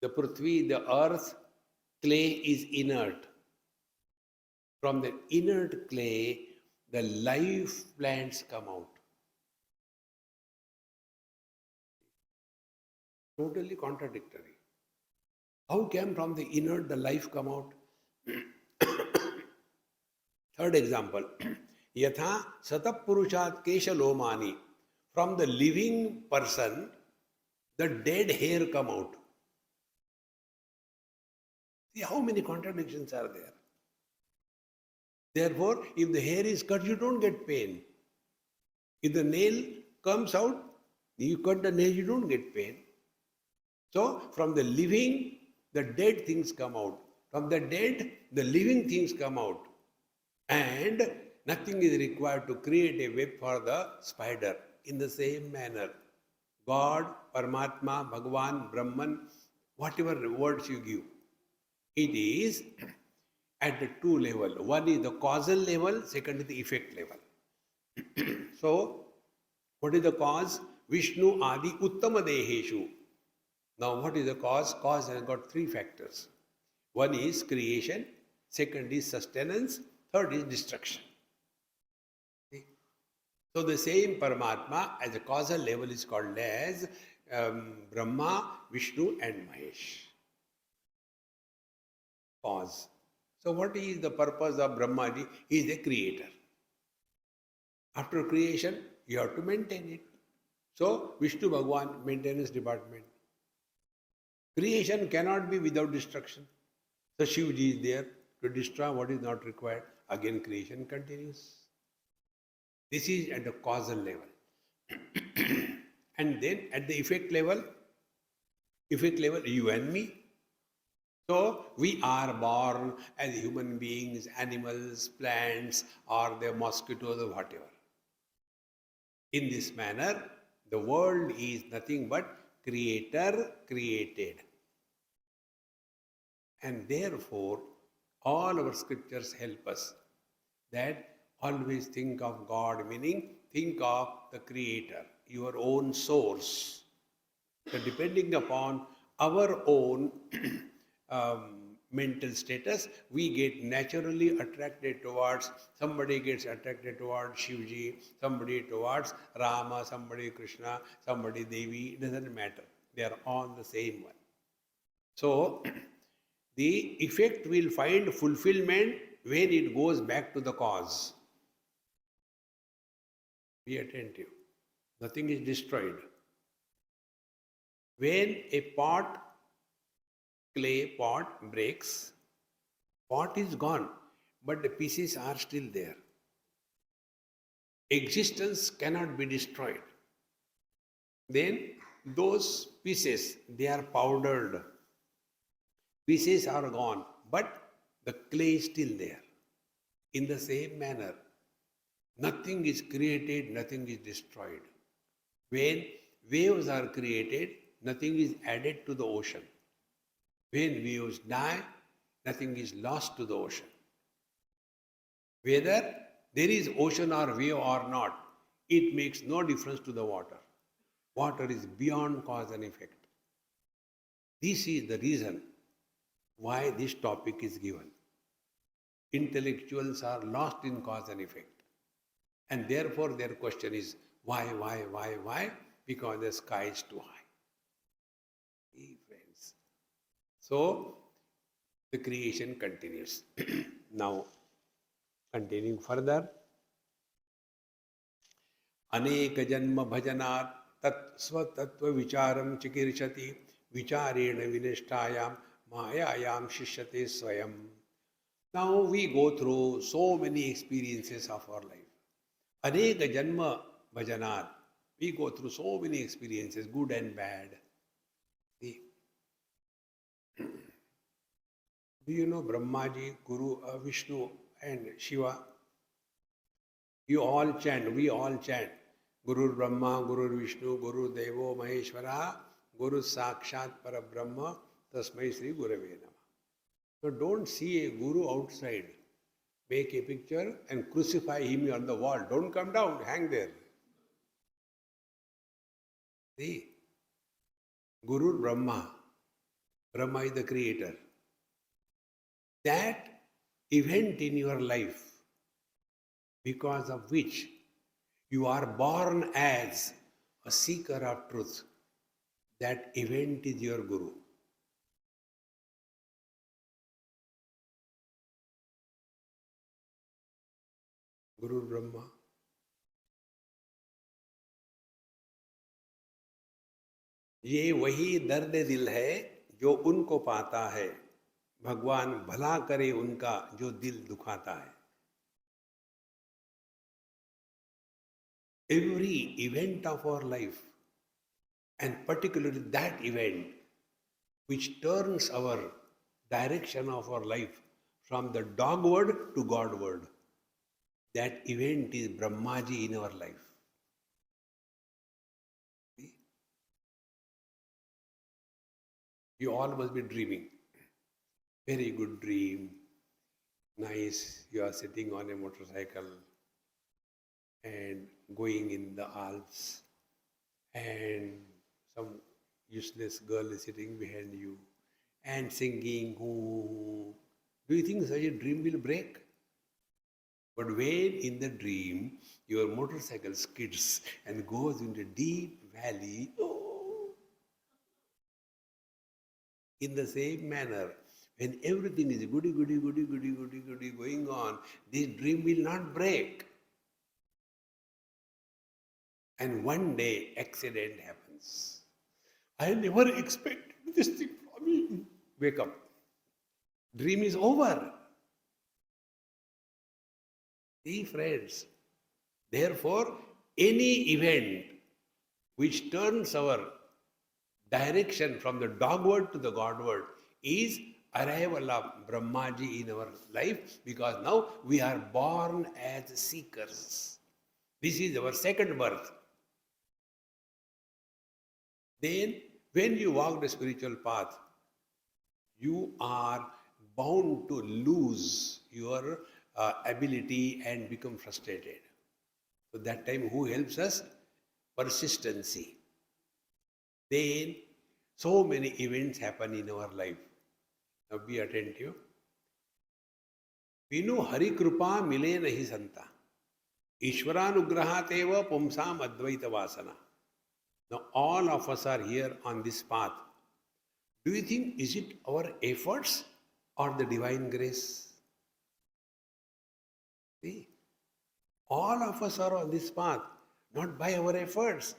The Prithvi, the earth, clay is inert. From the inert clay, the life plants come out. Totally contradictory. How can from the inert the life come out? Third example. Yatha satap purushat keshalomani. From the living person, the dead hair come out. See how many contradictions are there. Therefore, if the hair is cut, you don't get pain. If the nail comes out, you cut the nail, you don't get pain. So, from the living, the dead things come out. From the dead, the living things come out. And nothing is required to create a web for the spider. In the same manner, God, Paramatma, Bhagavan, Brahman, whatever words you give, it is at the two level. One is the causal level, second is the effect level. So, what is the cause? Vishnu Adi Uttama Deheshu. Now, what is the cause? Cause has got three factors. One is creation, second is sustenance, third is destruction. See? So, the same Paramatma as a causal level is called as Brahma, Vishnu and Mahesh. Cause. So, what is the purpose of Brahma? He is a creator. After creation, you have to maintain it. So, Vishnu Bhagwan, maintenance department. Creation cannot be without destruction. So, Shivji is there to destroy what is not required. Again, creation continues. This is at the causal level. And then at the effect level, you and me. So, we are born as human beings, animals, plants, or the mosquitoes or whatever. In this manner, the world is nothing but creator created. And therefore, all our scriptures help us that always think of God, meaning think of the creator, your own source. So depending upon our own mental status, we get naturally attracted towards, somebody gets attracted towards Shivji, somebody towards Rama, somebody Krishna, somebody Devi, it doesn't matter. They are all the same one. So, the effect will find fulfillment when it goes back to the cause. Be attentive. Nothing is destroyed. When a clay pot breaks, pot is gone, but the pieces are still there. Existence cannot be destroyed. Then those pieces, they are powdered. Pieces are gone, but the clay is still there. In the same manner, nothing is created, nothing is destroyed. When waves are created, nothing is added to the ocean. When waves die, nothing is lost to the ocean. Whether there is ocean or wave or not, it makes no difference to the water. Water is beyond cause and effect. This is the reason why this topic is given. Intellectuals are lost in cause and effect. And therefore their question is, why? Because the sky is too high. Friends. So, the creation continues. Now, continuing further. Aneka janma bhajanat tat swatattva vicharam chikirshati vicharena vinishtayam mayayam shishyate swayam. Now we go through so many experiences of our life. Aneka janma bhajanat. We go through so many experiences, good and bad. See? Do you know Brahmaji, Guru, Vishnu and Shiva? You all chant, we all chant. Guru Brahma, Guru Vishnu, Guru Devo Maheshwara, Guru Sakshat Parabrahma, Tasmai Sri Gurave Nama. So don't see a Guru outside. Make a picture and crucify him on the wall. Don't come down, hang there. See? Guru Brahma. Brahma is the creator. That event in your life, because of which you are born as a seeker of truth, that event is your Guru. Guru Brahma. ये वही दर्द दिल है जो उनको पाता है, भगवान भला करे उनका जो दिल दुखाता है. every event of our life, and particularly that event which turns our direction of our life from the dogward to Godward. That event is Brahmaji in our life. See? You all must be dreaming. Very good dream. Nice. You are sitting on a motorcycle and going in the Alps, and some useless girl is sitting behind you and singing. Ooh. Do you think such a dream will break? But when in the dream your motorcycle skids and goes into deep valley, oh, in the same manner, when everything is goody, goody, goody, goody, goody, goody going on, this dream will not break. And one day, accident happens. I never expected this thing from me. Wake up. Dream is over. See, friends. Therefore, any event which turns our direction from the dogward to the Godward is arrival of Brahmaji in our life, because now we are born as seekers. This is our second birth. Then, when you walk the spiritual path, you are bound to lose your ability and become frustrated. So that time, who helps us? Persistency. Then, so many events happen in our life. Now be attentive. Vinu Hari Krupa Mile Nahi Santa. Ishwaranugrahat eva pumsam advaita vasana. Now all of us are here on this path. Do you think, is it our efforts or the divine grace? See, all of us are on this path, not by our efforts.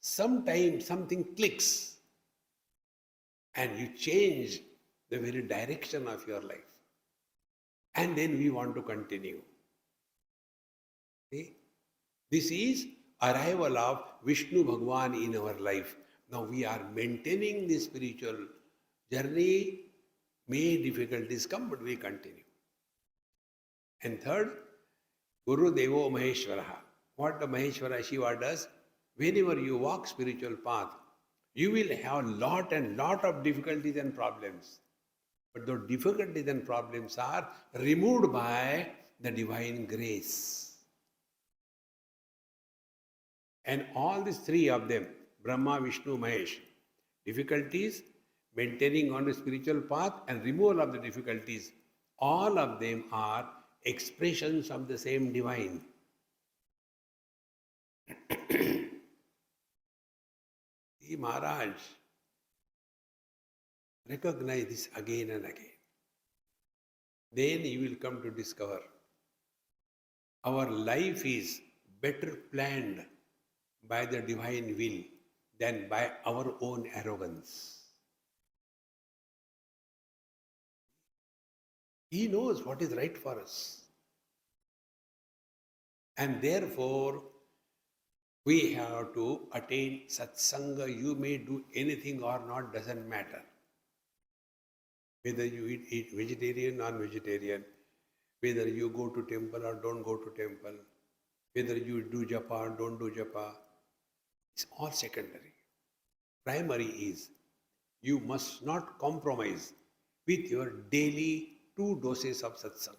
Sometimes something clicks and you change the very direction of your life. And then we want to continue. See? This is arrival of Vishnu Bhagwan in our life. Now we are maintaining this spiritual journey. May difficulties come, but we continue. And third, Guru Devo Maheshwaraha. What the Maheshwara Shiva does, whenever you walk spiritual path, you will have lot of difficulties and problems. But those difficulties and problems are removed by the divine grace. And all these three of them, Brahma, Vishnu, Mahesh, difficulties, maintaining on the spiritual path, and removal of the difficulties, all of them are expressions of the same divine. See, Maharaj, recognize this again and again. Then you will come to discover our life is better planned by the divine will than by our own arrogance. He knows what is right for us. And therefore, we have to attain satsanga. You may do anything or not, doesn't matter. Whether you eat vegetarian or non-vegetarian, whether you go to temple or don't go to temple, whether you do japa or don't do japa, it's all secondary. Primary is you must not compromise with your daily 2 doses of satsanga.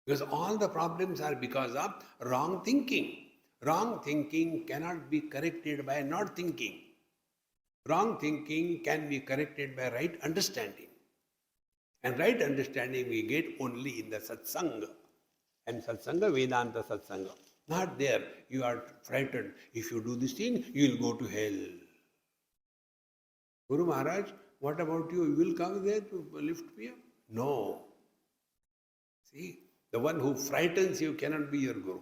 Because all the problems are because of wrong thinking. Wrong thinking cannot be corrected by not thinking. Wrong thinking can be corrected by right understanding. And right understanding we get only in the satsanga. And satsanga, Vedanta satsanga. Not there. You are frightened. If you do this thing, you will go to hell. Guru Maharaj, what about you? You will come there to lift me up? No. See, the one who frightens you cannot be your Guru.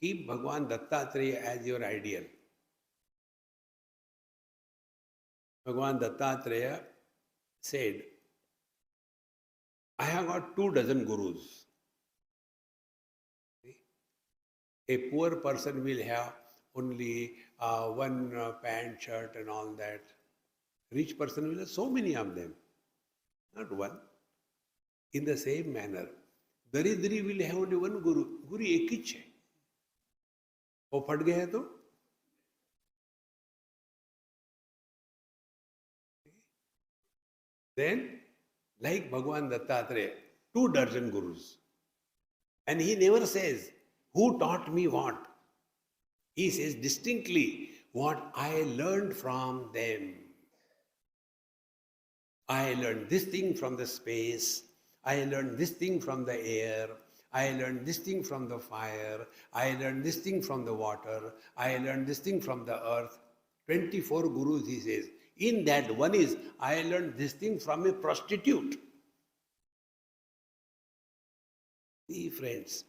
Keep Bhagwan Dattatreya as your ideal. Bhagwan Dattatreya said, I have got 24 gurus. A poor person will have only one pant, shirt and all that. Rich person will have so many of them, not one. In the same manner, Daridri will have only one Guru. Guru एक ही है. वो फट गया तो then, like Bhagavan Dattatreya, 2 dozen gurus. And he never says, who taught me what? He says distinctly, what I learned from them. I learned this thing from the space. I learned this thing from the air. I learned this thing from the fire. I learned this thing from the water. I learned this thing from the earth. 24 gurus, he says. In that one is, I learned this thing from a prostitute. See, friends.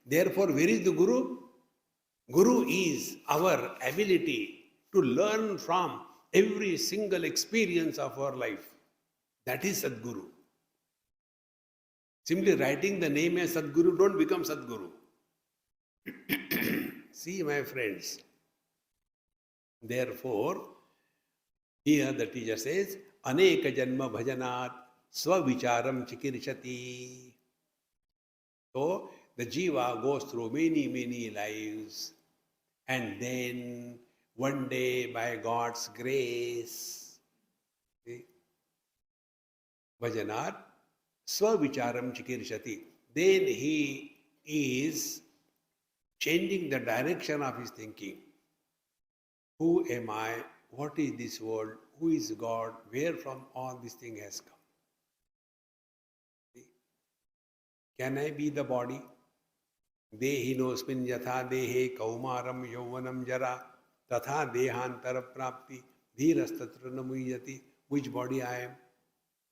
Therefore, where is the Guru? Guru is our ability to learn from every single experience of our life. That is Sadguru. Simply writing the name as Sadguru, don't become Sadguru. See, my friends. Therefore, here the teacher says, Aneka Janma Bhajanat Swavicharam Chikirshati. So, the Jiva goes through many, many lives, and then one day, by God's grace, Bhajanat Swavicharam Chikirshati. Then he is changing the direction of his thinking. Who am I? What is this world? Who is God? Where from all this thing has come? Can I be the body? Dehinosmin yatha dehe kaumaram yauvanam jara tatha dehantara prapti dhirastatra namuyati. Which body I am?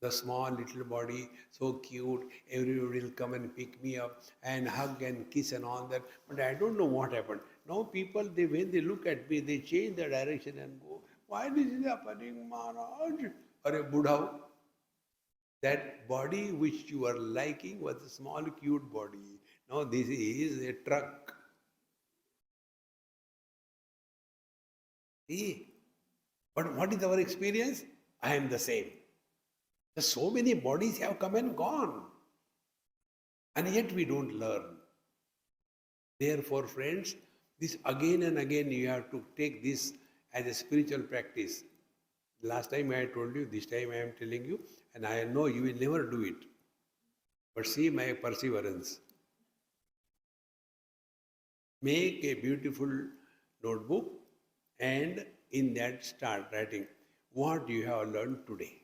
The small little body, so cute, everybody will come and pick me up and hug and kiss and all that. But I don't know what happened. Now people, when they look at me, they change the direction and go, why this is happening, Maharaj? Or a Buddha. That body which you are liking was a small cute body. Now this is a truck. See? But what is our experience? I am the same. So many bodies have come and gone. And yet we don't learn. Therefore, friends, this again and again you have to take this as a spiritual practice. Last time I told you, this time I am telling you, and I know you will never do it. But see my perseverance. Make a beautiful notebook and in that start writing what you have learned today.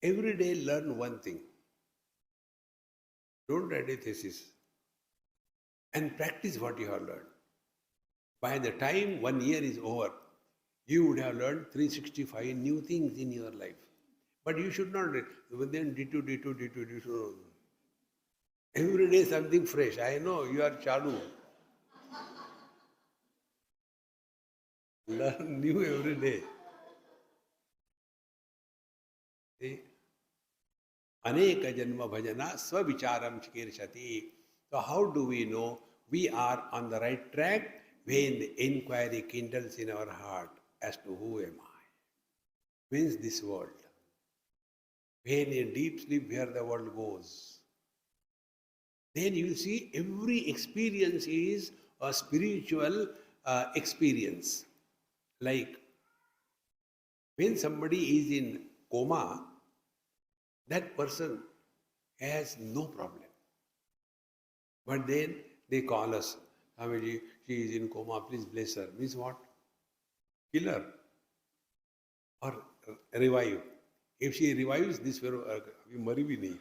Every day learn one thing. Don't write a thesis. And practice what you have learned. By the time 1 year is over, you would have learned 365 new things in your life. But you should not, then D2. Every day something fresh. I know you are chalu. Learn new every day. See? Aneka janma bhajana swavicharam chikirshati. So how do we know we are on the right track? When the inquiry kindles in our heart as to who am I? Whence this world? When in deep sleep where the world goes. Then you see every experience is a spiritual experience. Like when somebody is in coma, that person has no problem. But then they call us, Swamiji, she is in coma, please bless her. Means what? Kill her or revive. If she revives, this will mari bhi nahi.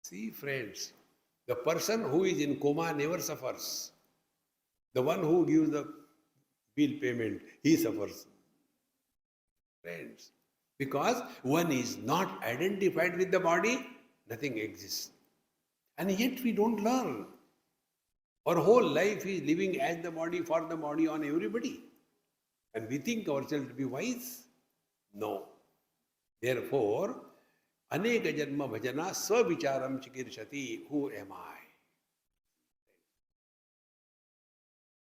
See, friends, the person who is in coma never suffers. The one who gives the bill payment, he suffers. Friends, because one is not identified with the body, nothing exists. And yet we don't learn. Our whole life is living as the body, for the body, on everybody. And we think ourselves to be wise. No. Therefore, Aneka Janma Bhajana Swavicharam Chikirshati. Who am I?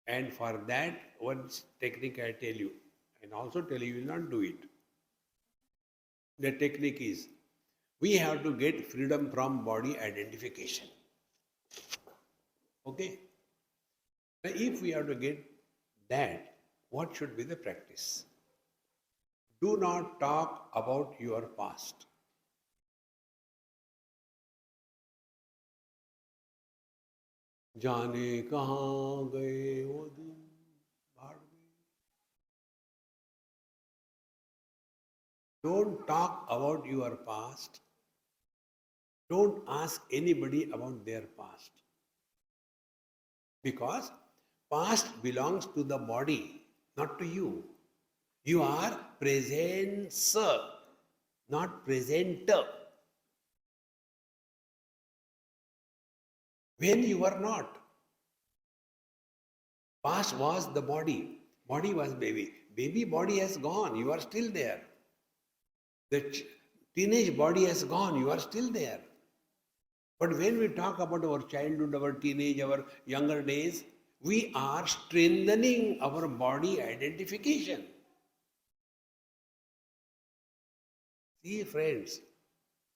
And for that, one technique I tell you, and also tell you, you will not do it. The technique is, we have to get freedom from body identification. Okay? Now, if we have to get that, what should be the practice? Do not talk about your past. जाने कहाँ गए वो दिन भाड़ में. Don't talk about your past. Don't ask anybody about their past. Because past belongs to the body, not to you. You are presence, not presenter. When you were not. Past was the body. Body was baby. Baby body has gone. You are still there. The teenage body has gone. You are still there. But when we talk about our childhood, our teenage, our younger days, we are strengthening our body identification. See, friends,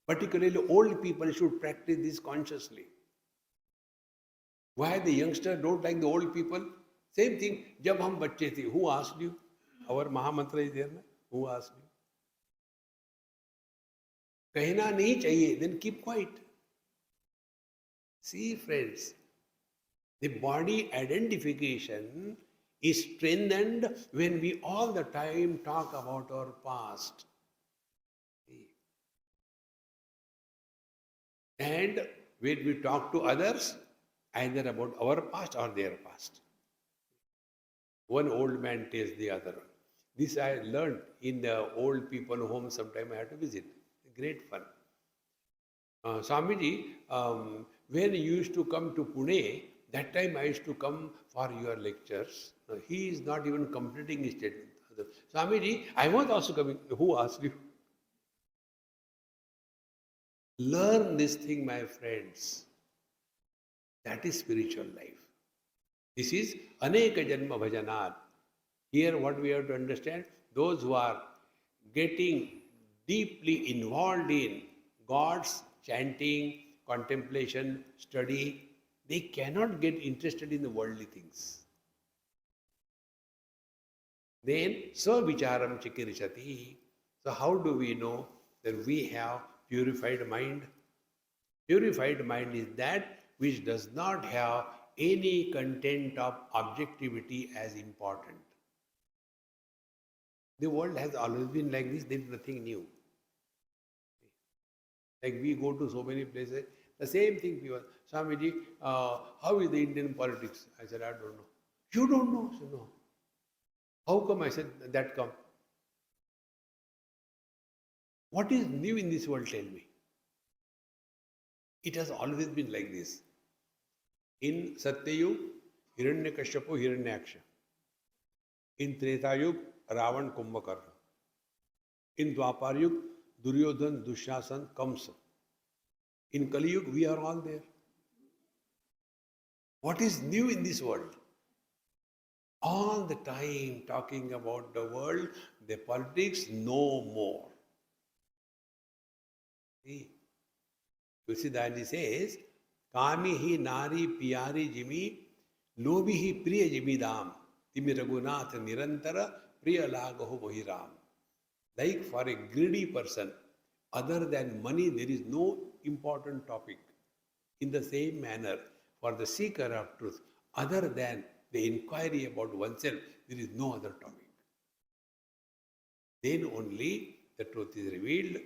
particularly old people should practice this consciously. Why the youngsters don't like the old people? Same thing, जब हम बच्चे थे, who asked you? Our Mahamantra is there, na? Who asked you? कहना नहीं चाहिए, then keep quiet. See, friends, the body identification is strengthened when we all the time talk about our past. And when we talk to others, either about our past or their past. One old man tells the other one. This I learned in the old people home sometime I had to visit. Great fun. Swamiji, when you used to come to Pune, that time I used to come for your lectures. He is not even completing his statement. Swamiji, I was also coming. Who asked you? Learn this thing, my friends. That is spiritual life. This is Aneka Janma Bhajanat. Here what we have to understand, those who are getting deeply involved in God's chanting, contemplation, study, they cannot get interested in the worldly things. Then, Savicharam Chikirishati. So how do we know that we have purified mind? Purified mind is that which does not have any content of objectivity as important. The world has always been like this, there is nothing new. Like we go to so many places, the same thing people, Swamiji, how is the Indian politics? I said, I don't know. You don't know? I said, no. How come? I said, that come. What is new in this world, tell me? It has always been like this. In Satyayug, Hiranyakashipu, Hiranyaksha. In Tretayug, Ravan, Kumbhakarna. In Dwaparyug, Duryodhan, Dushasan, Kamsa. In Kaliyug, we are all there. What is new in this world? All the time talking about the world, the politics, no more. See, Tulsidaji says, Kami hi nari piyari jimi, lobi hi priya jimidam, timi Raghunath nirantara priya lagaho mohiram. Like for a greedy person, other than money, there is no important topic. In the same manner, for the seeker of truth, other than the inquiry about oneself, there is no other topic. Then only the truth is revealed.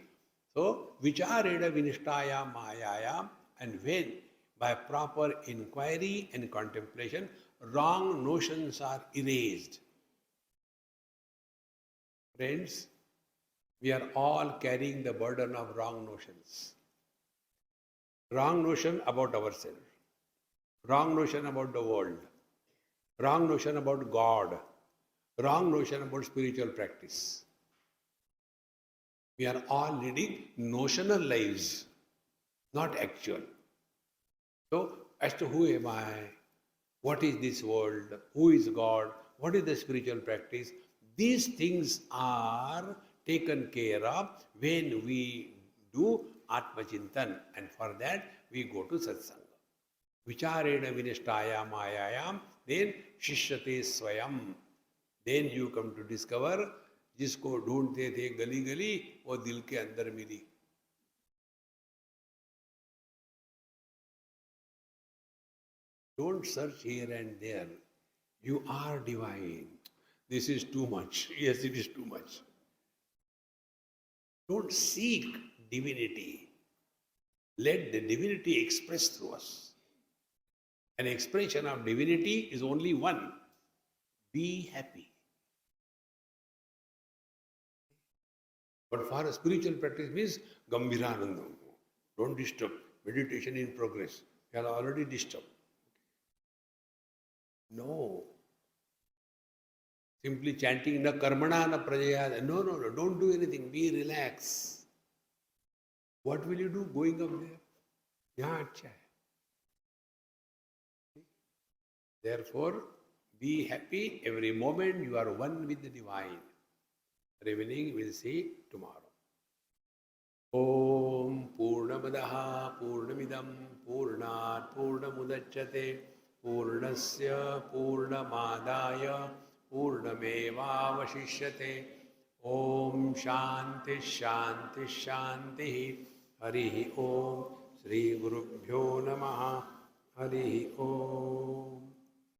So, vichareda vinishtaya mayayam, and when by proper inquiry and contemplation, wrong notions are erased. Friends, we are all carrying the burden of wrong notions. Wrong notion about ourselves, wrong notion about the world, wrong notion about God, wrong notion about spiritual practice. We are all leading notional lives, not actual. So, as to who am I? what is this world, who is God, what is the spiritual practice. These things are taken care of when we do Atma Chintan, and for that we go to Satsanga. Vicharena Vinishtaya Mayayam, then Shishyate Swayam. Then you come to discover जिसको ढूंढते थे गली गली वो दिल के अंदर मिली. Don't search here and there. You are divine. This is too much. Yes, it is too much. Don't seek divinity. Let the divinity express through us. An expression of divinity is only one. Be happy. But for a spiritual practice means Gambhiranandam. Don't disturb. Meditation in progress. You are already disturbed. No. Simply chanting na karmana na prajaya. No, don't do anything. Be relaxed. What will you do going up there? Yeah, acha hai. Therefore, be happy. Every moment you are one with the divine. Remaining we'll see tomorrow. Om Purnamadaha Purnamidam Purnat Purnamudachyate Purnasya Purnamadaya Purnamevavashishyate. Om Shanti Shanti Shanti. Harihi Om. Shri Gurubhyo Namaha. Harihi Om.